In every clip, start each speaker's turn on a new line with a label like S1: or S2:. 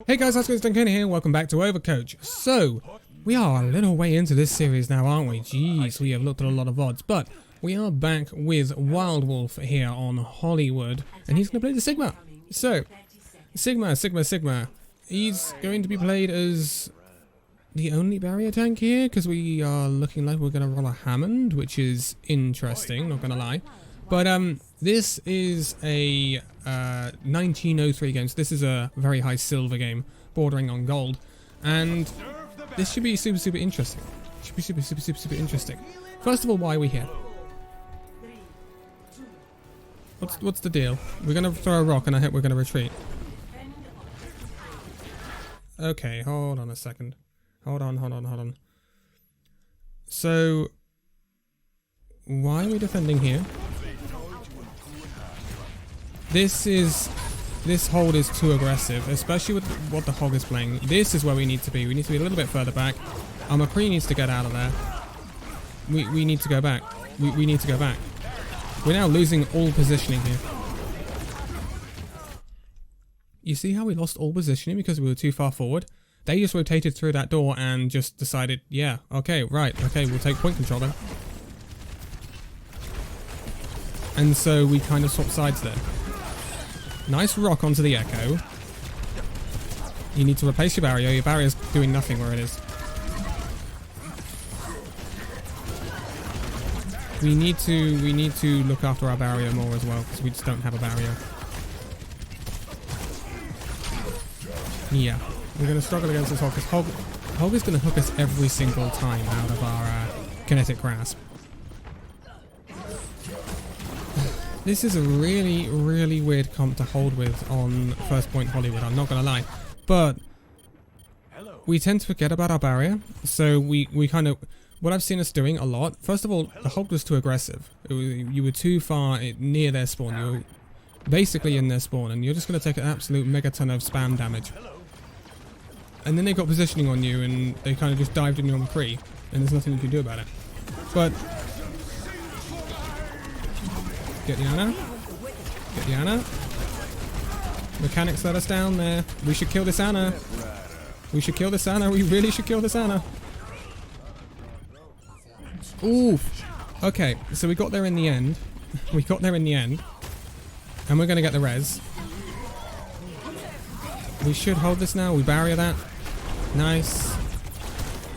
S1: Hey guys, how's it going? Danconia here, welcome back to Overcoach. So, we are a little way into this series now, aren't we? Jeez, we have looked at a lot of odds, but we are back with Wild Wolf here on Hollywood, and he's going to play the Sigma. So, Sigma. He's going to be played as the only barrier tank here, because we are looking like we're going to roll a Hammond, which is interesting, not going to lie. But this is a 1903 game, so this is a very high silver game, bordering on gold, and this should be super interesting. Should be super interesting. First of all, why are we here? What's the deal? We're gonna throw a rock, and I hope we're gonna retreat. Okay, hold on a second. Hold on. So, why are we defending here? This hold is too aggressive, especially with what the hog is playing. This is where we need to be. We need to be a little bit further back. Our McCree needs to get out of there. We need to go back. We need to go back. We're now losing all positioning here. You see how we lost all positioning because we were too far forward? They just rotated through that door and just decided, yeah, okay, right, okay, we'll take point control then. And so we kind of swapped sides there. Nice rock onto the Echo. You need to replace your barrier. Your barrier's doing nothing where it is. We need to look after our barrier more as well, because we just don't have a barrier. Yeah, we're going to struggle against this hog, because hog is going to hook us every single time out of our kinetic grasp. This is a really weird comp to hold with on First Point Hollywood, I'm not going to lie. But we tend to forget about our barrier, so we kind of... What I've seen us doing a lot, first of all, the hog was too aggressive. You were too far near their spawn. You were basically in their spawn, and you're just going to take an absolute megaton of spam damage. And then they got positioning on you, and they kind of just dived in your McCree, and there's nothing you can do about it. But... Get the Ana. Mechanics let us down there. We should kill this Ana. We really should kill this Ana. Ooh. Okay, so we got there in the end. And we're going to get the res. We should hold this now. We barrier that. Nice.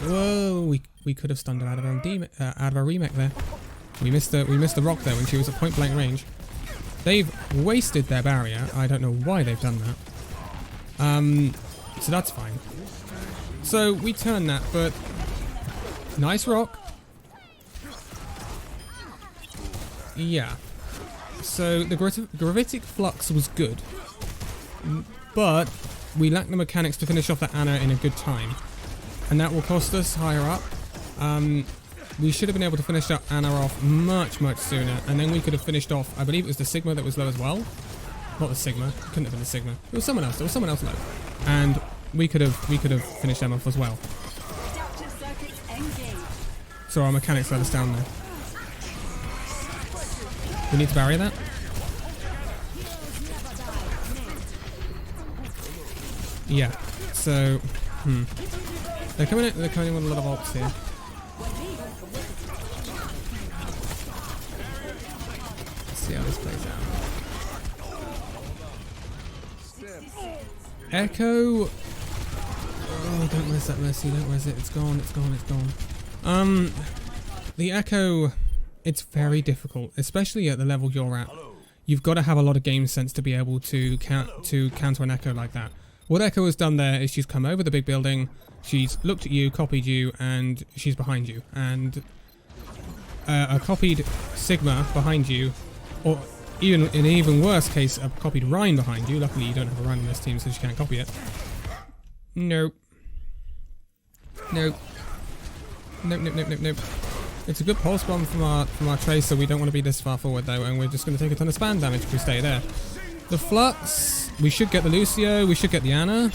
S1: Whoa. We could have stunned her out of a remake there. We missed the rock there when she was at point blank range. They've wasted their barrier. I don't know why they've done that. So that's fine. So we turn that, but nice rock. Yeah. So the gravitic flux was good, but we lack the mechanics to finish off that Ana in a good time, and that will cost us higher up. We should have been able to finish that Ana off much sooner, and then we could have finished off, I believe it was the Sigma that was low as well. Not the Sigma, it couldn't have been the Sigma. It was someone else, low. And we could have finished them off as well. So our mechanics let us down there. We need to barrier that. Yeah, so, They're coming in with a lot of ults here. See how this plays out. Echo. Oh, don't res that Mercy, don't res it. It's gone. The Echo, it's very difficult, especially at the level you're at. You've got to have a lot of game sense to be able to counter an Echo like that. What Echo has done there is she's come over the big building, she's looked at you, copied you, and she's behind you. And a copied Sigma behind you, or even in an even worse case, a copied Rhine behind you. Luckily you don't have a Rhine on this team, so you can't copy it. Nope. It's a good pulse bomb from our Tracer. We don't want to be this far forward though, and we're just going to take a ton of spam damage if we stay there. The Flux, we should get the Lucio, we should get the Ana.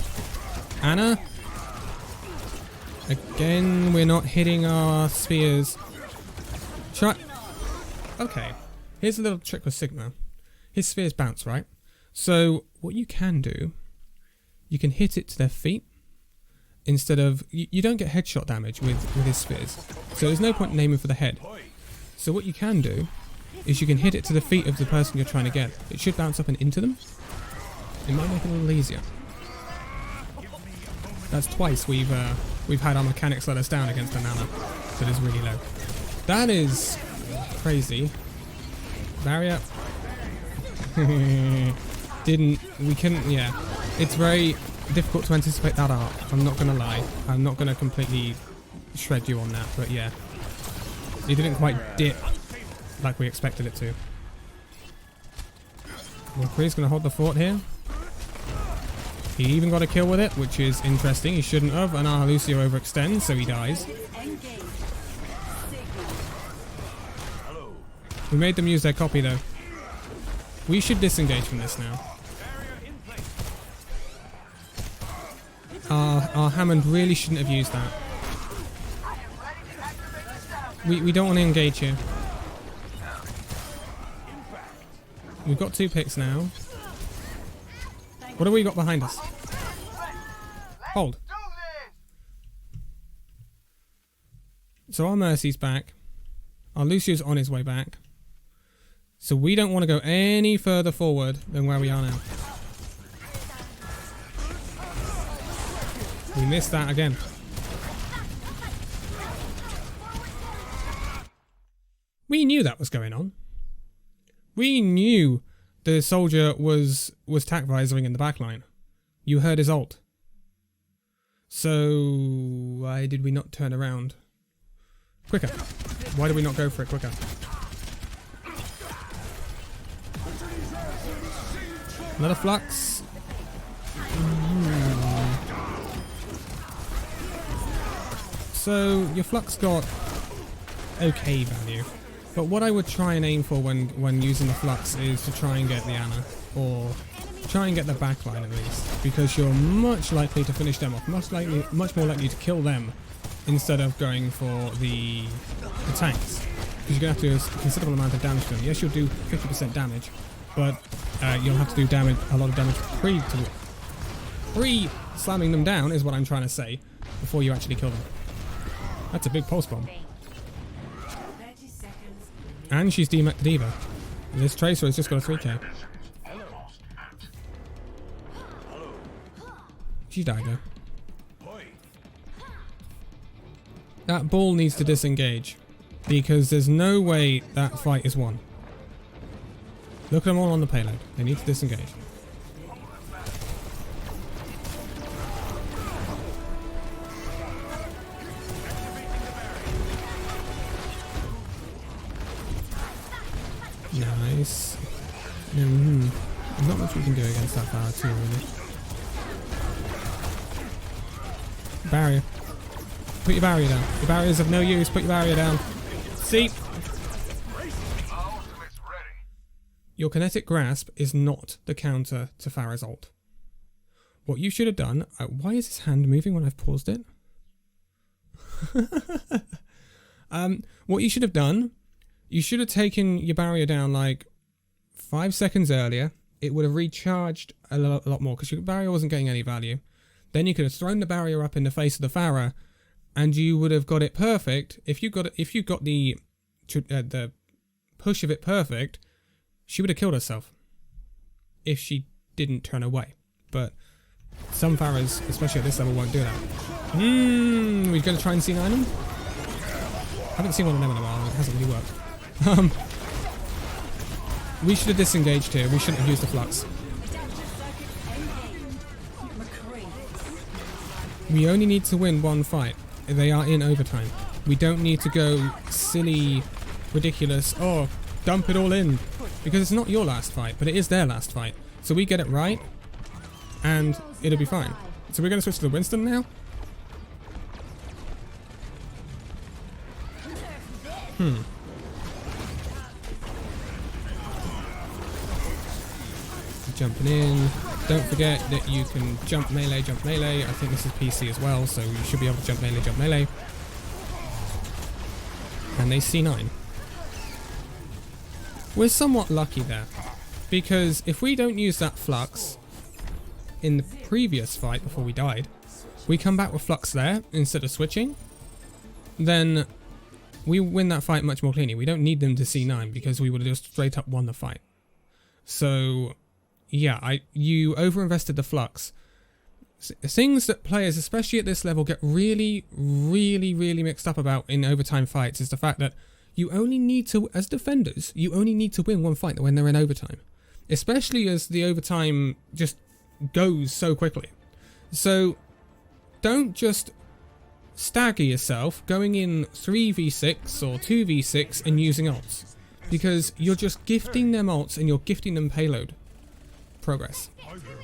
S1: Again, we're not hitting our spheres. Okay, here's a little trick with Sigma. His spheres bounce, right? So what you can do you can hit it to their feet instead of... You don't get headshot damage with his spheres, so there's no point in aiming for the head. So what you can do is you can hit it to the feet of the person you're trying to get. It should bounce up and into them. It might make it a little easier. That's twice we've had our mechanics let us down against a Nana that is really low. That is crazy. Barrier. We couldn't, yeah. It's very difficult to anticipate that art. I'm not gonna lie. I'm not gonna completely shred you on that, but yeah. It didn't quite dip like we expected it to. McCree's gonna hold the fort here. He even got a kill with it, which is interesting. He shouldn't have, and our Lucio overextends, so he dies. We made them use their copy, though. We should disengage from this now. Our Hammond really shouldn't have used that. We don't want to engage here. We've got 2 picks now. What have we got behind us? Hold. So our Mercy's back. Our Lucio's on his way back. So we don't want to go any further forward than where we are now. We missed that again. We knew that was going on. We knew the soldier was tac visoring in the back line. You heard his ult. So why did we not turn around quicker? Why did we not go for it quicker? Another flux. So your flux got okay value. But what I would try and aim for when using the flux is to try and get the Ana, or try and get the backline at least, because you're much likely to finish them off, much more likely to kill them instead of going for the tanks, because you're going to have to do a considerable amount of damage to them. Yes, you'll do 50% damage, but you'll have to do a lot of damage pre-slamming them down is what I'm trying to say, before you actually kill them. That's a big pulse bomb. And she's D-Mac Diva. This Tracer has just got a 3k. She died though. That ball needs to disengage, because there's no way that fight is won. Look at them all on the payload. They need to disengage. Nice. Not much we can do against that power too, really. Barrier. Put your barrier down. Your barrier's of no use. Put your barrier down. See? Your kinetic grasp is not the counter to Pharah's ult. What you should have done... why is his hand moving when I've paused it? What you should have done... You should have taken your barrier down like 5 seconds earlier. It would have recharged a lot more, because your barrier wasn't getting any value. Then you could have thrown the barrier up in the face of the Pharah, and you would have got it perfect. If you got the push of it perfect, she would have killed herself if she didn't turn away. But some Pharahs, especially at this level, won't do that. We're going to try and C9 them? I haven't seen one of them in a while. It hasn't really worked. We should have disengaged here. We shouldn't have used the flux. We only need to win one fight. They are in overtime. We don't need to go silly, ridiculous, oh, dump it all in. Because it's not your last fight, but it is their last fight. So we get it right, and it'll be fine. So we're going to switch to the Winston now? Jumping in. Don't forget that you can jump melee. I think this is PC as well, so you should be able to jump melee. And they C9. We're somewhat lucky there, because if we don't use that flux, in the previous fight before we died, we come back with Flux there instead of switching, then we win that fight much more cleanly. We don't need them to C9 because we would have just straight up won the fight. So yeah, you overinvested the Flux. Things that players, especially at this level, get really mixed up about in overtime fights is the fact that you only need to, as defenders, you only need to win one fight when they're in overtime. Especially as the overtime just goes so quickly. So don't just stagger yourself going in 3v6 or 2v6 and using ults. Because you're just gifting them ults and you're gifting them payload progress.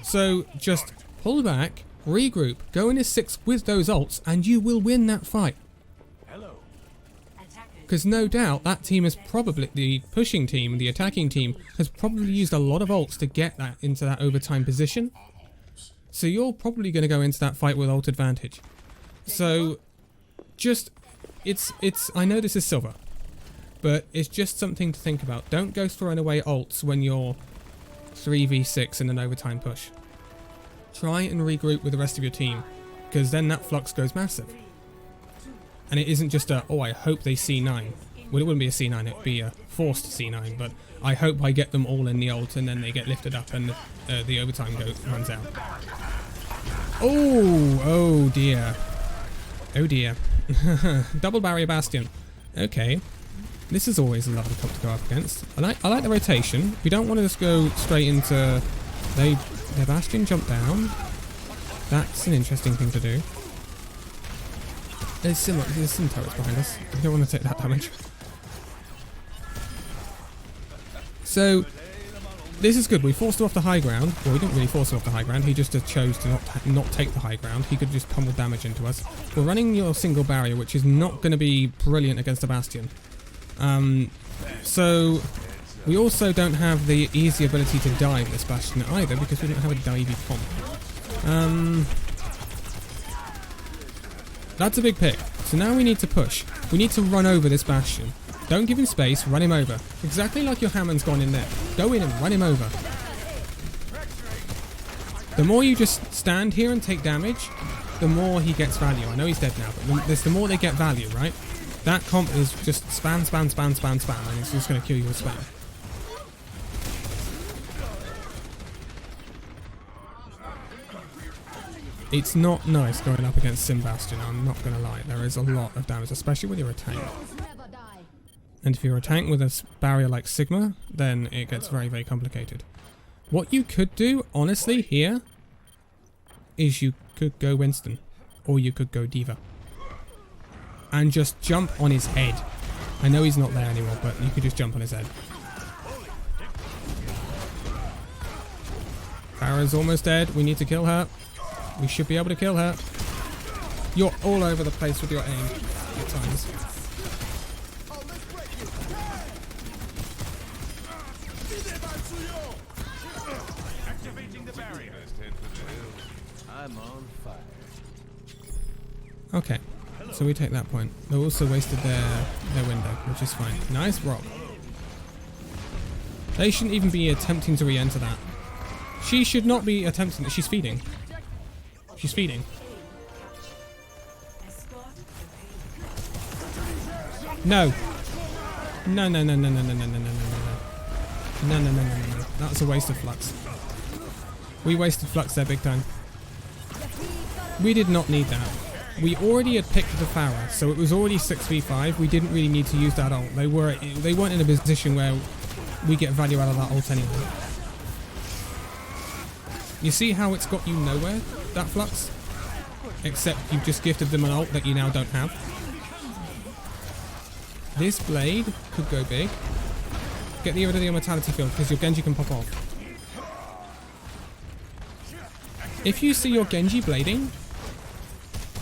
S1: So just pull back, regroup, go in a 6 with those ults, and you will win that fight. Because no doubt that team is probably, the pushing team, the attacking team, has probably used a lot of ults to get that into that overtime position. So you're probably going to go into that fight with ult advantage. So just, I know this is silver, but it's just something to think about. Don't go throwing away ults when you're 3v6 in an overtime push. Try and regroup with the rest of your team, because then that Flux goes massive. And it isn't just a, oh, I hope they C9. Well, it wouldn't be a C9, it would be a forced C9, but I hope I get them all in the ult and then they get lifted up and the overtime runs out. Oh dear. Oh dear. Double barrier bastion. Okay. This is always a lovely cop to go up against. I like the rotation. We don't want to just go straight into... Their bastion jump down. That's an interesting thing to do. There's some turrets behind us. I don't want to take that damage. So, this is good. We forced him off the high ground. Well, we didn't really force him off the high ground. He just chose to not take the high ground. He could just pummel damage into us. We're running your single barrier, which is not going to be brilliant against a bastion. So we also don't have the easy ability to dive this bastion either because we don't have a divey comp. That's a big pick. So now we need to push. We need to run over this bastion. Don't give him space, run him over. Exactly like your Hammond's gone in there. Go in and run him over. The more you just stand here and take damage, the more he gets value. I know he's dead now, but the more they get value, right? That comp is just spam, and it's just going to kill you with spam. It's not nice going up against Sim Bastion, I'm not going to lie. There is a lot of damage, especially when you're a tank. And if you're a tank with a barrier like Sigma, then it gets very complicated. What you could do, honestly, here, is you could go Winston. Or you could go D.Va. And just jump on his head. I know he's not there anymore, but you could just jump on his head. Farah's almost dead. We need to kill her. We should be able to kill her. You're all over the place with your aim at times.
S2: I'm on fire.
S1: Okay, so we take that point. They also wasted their window, which is fine. Nice rock. They shouldn't even be attempting to re-enter that. She should not be attempting it. She's feeding. She's feeding. No. No. That's a waste of flux. We wasted flux there big time. We did not need that. We already had picked the Pharah, so it was already 6v5. We didn't really need to use that ult. They weren't in a position where we get value out of that ult anyway. You see how it's got you nowhere, that flux? Except you've just gifted them an ult that you now don't have. This blade could go big. Get rid of the immortality field because your Genji can pop off. If you see your Genji blading,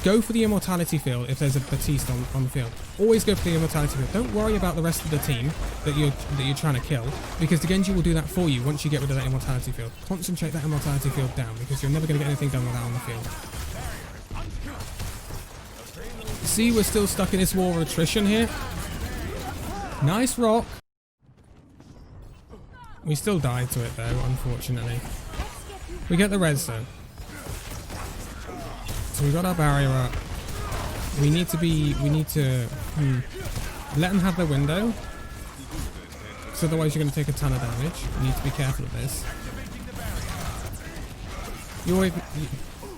S1: go for the immortality field if there's a Batiste on the field. Always go for the immortality field. Don't worry about the rest of the team that you're trying to kill, because the Genji will do that for you once you get rid of that immortality field. Concentrate that immortality field down, because you're never going to get anything done with that on the field. See, we're still stuck in this war of attrition here. Nice rock. We still died to it though, unfortunately. We get the res though. So we got our barrier up. We need to let them have their window. Because otherwise you're going to take a ton of damage. You need to be careful of this.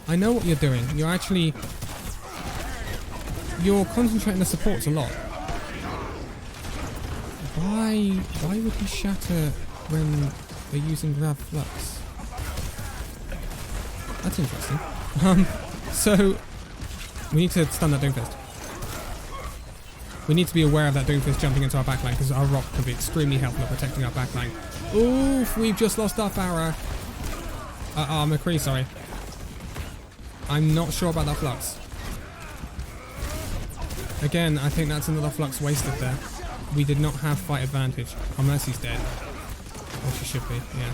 S1: I know what you're doing. You're concentrating the supports a lot. Why would he shatter when they're using grab flux? That's interesting. So we need to stun that Doomfist. We need to be aware of that Doomfist jumping into our backline because our rock could be extremely helpful at protecting our backline. Oof, we've just lost our Farah. McCree, sorry. I'm not sure about that flux. Again, I think that's another flux wasted there. We did not have fight advantage. Oh, Mercy's dead. Or she should be, yeah.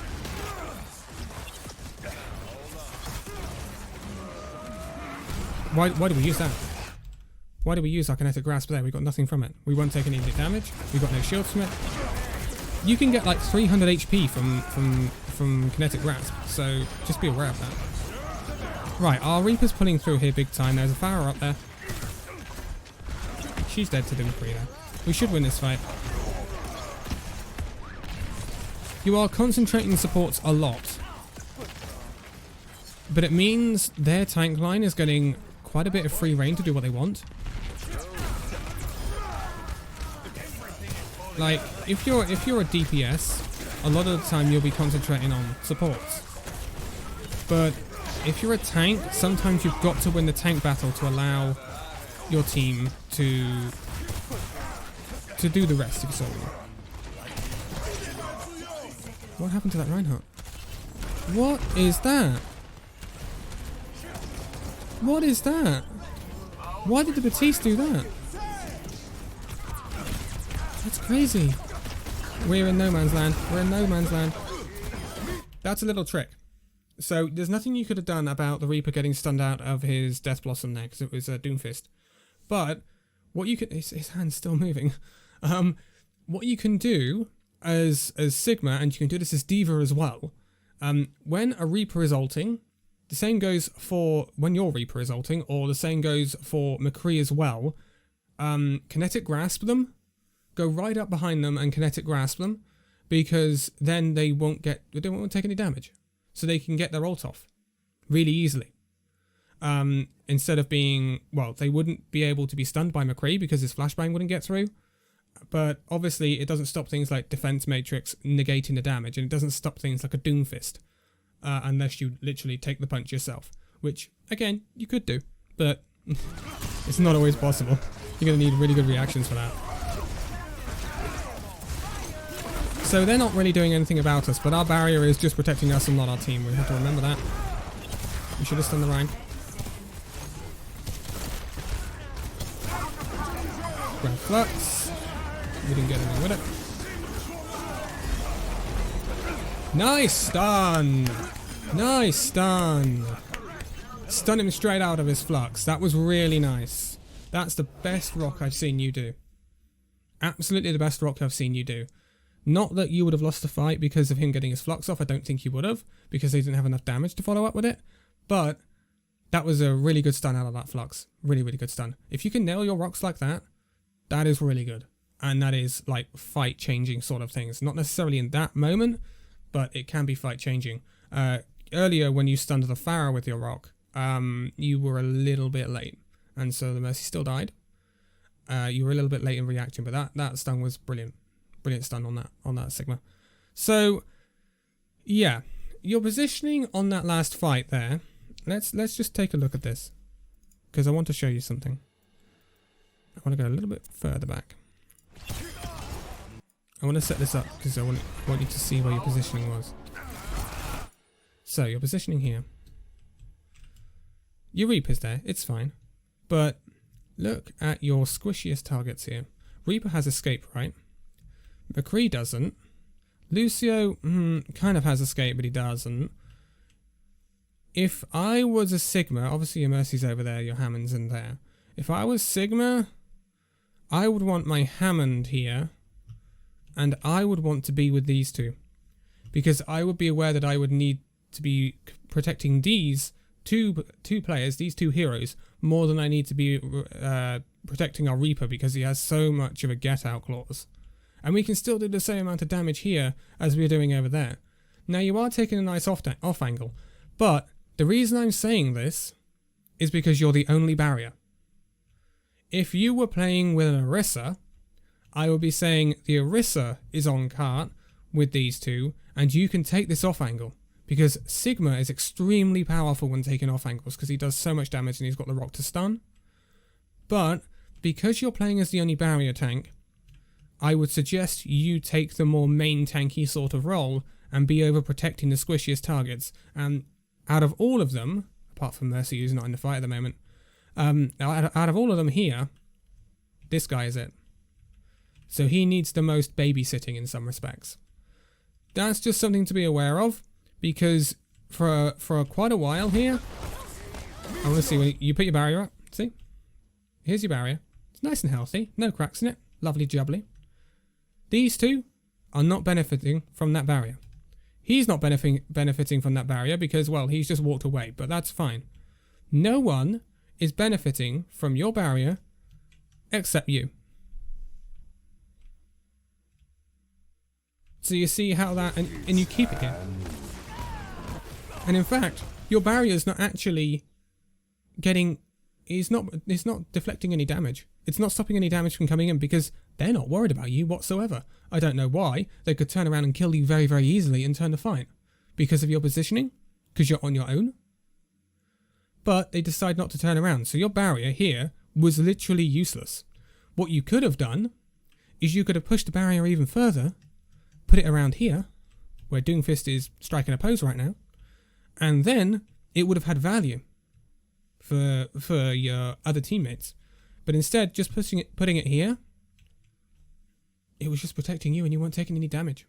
S1: Why do we use that? Why do we use our kinetic grasp there? We got nothing from it. We won't take any damage. We got no shields from it. You can get like 300 HP from kinetic grasp, so just be aware of that. Right, our Reaper's pulling through here big time. There's a Farah up there. She's dead to the McCree there. We should win this fight. You are concentrating supports a lot. But it means their tank line is getting quite a bit of free reign to do what they want. Like, if you're a DPS, a lot of the time you'll be concentrating on supports. But if you're a tank, sometimes you've got to win the tank battle to allow your team to do the rest, if you saw me. What happened to that Reinhardt? What is that? What is that? Why did the Batiste do that? That's crazy. We're in no man's land. We're in no man's land. That's a little trick. So there's nothing you could have done about the Reaper getting stunned out of his Death Blossom there because it was a Doomfist. But what you could... His hand's still moving. What you can do as Sigma, and you can do this as D.Va as well, when a Reaper is ulting, the same goes for when your Reaper is ulting, or the same goes for McCree as well. Kinetic grasp them, go right up behind them and kinetic grasp them, because then they won't take any damage. So they can get their ult off really easily. Instead of being, well, they wouldn't be able to be stunned by McCree because his flashbang wouldn't get through. But obviously it doesn't stop things like Defense Matrix negating the damage, and it doesn't stop things like a Doomfist. Unless you literally take the punch yourself, which again you could do, but it's not always possible. You're going to need really good reactions for that. So they're not really doing anything about us, but our barrier is just protecting us and not our team. We have to remember that. We should have stunned the Rhine. Grab flux. We didn't get anything with it. Nice stun! Nice stun! Stun him straight out of his flux. That was really nice. That's the best rock I've seen you do. Absolutely the best rock I've seen you do. Not that you would have lost the fight because of him getting his flux off. I don't think you would have, because they didn't have enough damage to follow up with it. But that was a really good stun out of that flux. Really, really good stun. If you can nail your rocks like that, that is really good. And that is like fight-changing sort of things. Not necessarily in that moment, but it can be fight-changing. Earlier, when you stunned the Farah with your rock, you were a little bit late. And so the Mercy still died. You were a little bit late in reacting, but that stun was brilliant. Brilliant stun on that Sigma. So, yeah. Your positioning on that last fight there, let's just take a look at this. Because I want to show you something. I want to go a little bit further back. I want to set this up because I want you to see where your positioning was. So, your positioning here. Your Reaper's there, it's fine. But look at your squishiest targets here. Reaper has escape, right? McCree doesn't. Lucio kind of has escape, but he doesn't. If I was a Sigma, obviously your Mercy's over there, your Hammond's in there. If I was Sigma, I would want my Hammond here, and I would want to be with these two. Because I would be aware that I would need to be protecting these two players, these two heroes, more than I need to be protecting our Reaper because he has so much of a get out clause. And we can still do the same amount of damage here as we're doing over there. Now you are taking a nice off angle, but the reason I'm saying this is because you're the only barrier. If you were playing with an Orisa, I would be saying the Orisa is on cart with these two, and you can take this off angle. Because Sigma is extremely powerful when taking off angles because he does so much damage and he's got the rock to stun. But because you're playing as the only barrier tank, I would suggest you take the more main tanky sort of role and be over protecting the squishiest targets. And out of all of them, apart from Mercy who's not in the fight at the moment, out of all of them here, this guy is it. So he needs the most babysitting in some respects. That's just something to be aware of. Because for quite a while here, I want to see when you put your barrier up. See, here's your barrier. It's nice and healthy, no cracks in it, lovely jubbly. These two are not benefiting from that barrier. He's not benefiting from that barrier because, well, he's just walked away, but that's fine. No one is benefiting from your barrier except you. So you see how that, and you keep it here. And in fact, your barrier is not actually getting, it's not deflecting any damage. It's not stopping any damage from coming in because they're not worried about you whatsoever. I don't know why. They could turn around and kill you very, very easily and turn the fight. Because of your positioning? Because you're on your own? But they decide not to turn around. So your barrier here was literally useless. What you could have done is you could have pushed the barrier even further, put it around here, where Doomfist is striking a pose right now, and then it would have had value for your other teammates. But instead, just putting it here, it was just protecting you and you weren't taking any damage.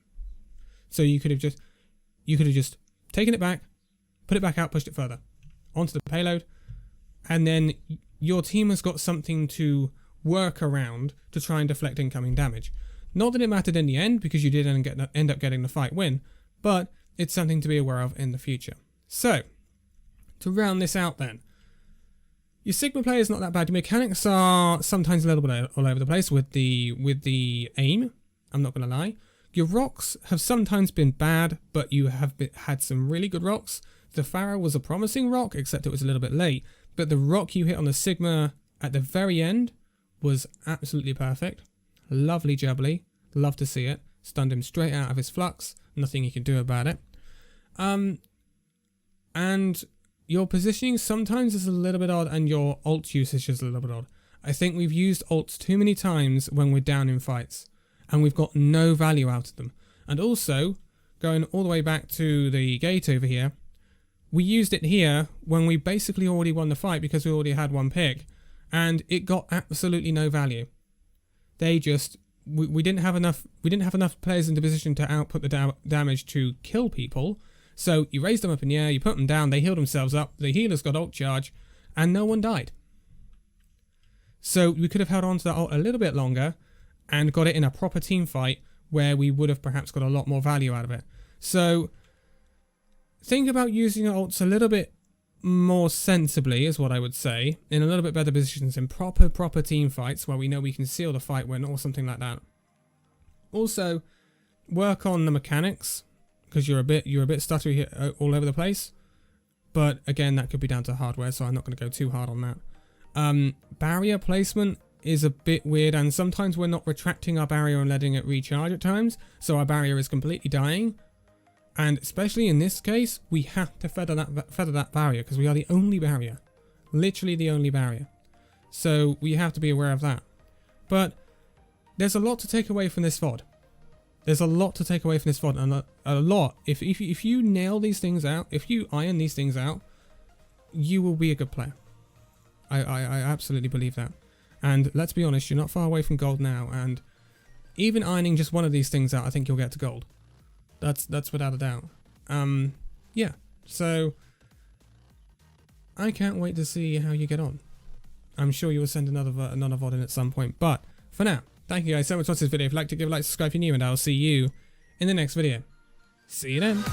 S1: So you could have just taken it back, put it back out, pushed it further onto the payload, and then your team has got something to work around to try and deflect incoming damage. Not that it mattered in the end because you did end up getting the fight win, but it's something to be aware of in the future. So, to round this out then, your Sigma play is not that bad. Your mechanics are sometimes a little bit all over the place with the aim, I'm not going to lie. Your rocks have sometimes been bad, but you have had some really good rocks. The Pharaoh was a promising rock, except it was a little bit late, but the rock you hit on the Sigma at the very end was absolutely perfect. Lovely jubbly, love to see it. Stunned him straight out of his flux, nothing you can do about it. And your positioning sometimes is a little bit odd and your ult usage is a little bit odd. I think we've used ults too many times when we're down in fights and we've got no value out of them. And also, going all the way back to the gate over here, we used it here when we basically already won the fight because we already had one pick and it got absolutely no value. They just, we didn't have enough players in the position to output the damage to kill people. So you raised them up in the air, you put them down, they healed themselves up, the healers got ult charge, and no one died. So we could have held on to that ult a little bit longer and got it in a proper team fight where we would have perhaps got a lot more value out of it. So think about using your ults a little bit more sensibly is what I would say, in a little bit better positions in proper team fights where we know we can seal the fight win or something like that. Also, work on the mechanics. Because you're a bit stuttery here, all over the place, but again that could be down to hardware, so I'm not going to go too hard on that. Barrier placement is a bit weird, and sometimes we're not retracting our barrier and letting it recharge at times, so our barrier is completely dying. And especially in this case, we have to feather that barrier because we are the only barrier, literally the only barrier. So we have to be aware of that. But there's a lot to take away from this VOD. There's a lot to take away from this VOD, and a lot. If you nail these things out, if you iron these things out, you will be a good player. I absolutely believe that. And let's be honest, you're not far away from gold now, and even ironing just one of these things out, I think you'll get to gold. That's without a doubt. Yeah. So I can't wait to see how you get on. I'm sure you will send another VOD in at some point, but for now, thank you guys so much for watching this video. If you'd like to give a like, subscribe if you're new, and I'll see you in the next video. See you then.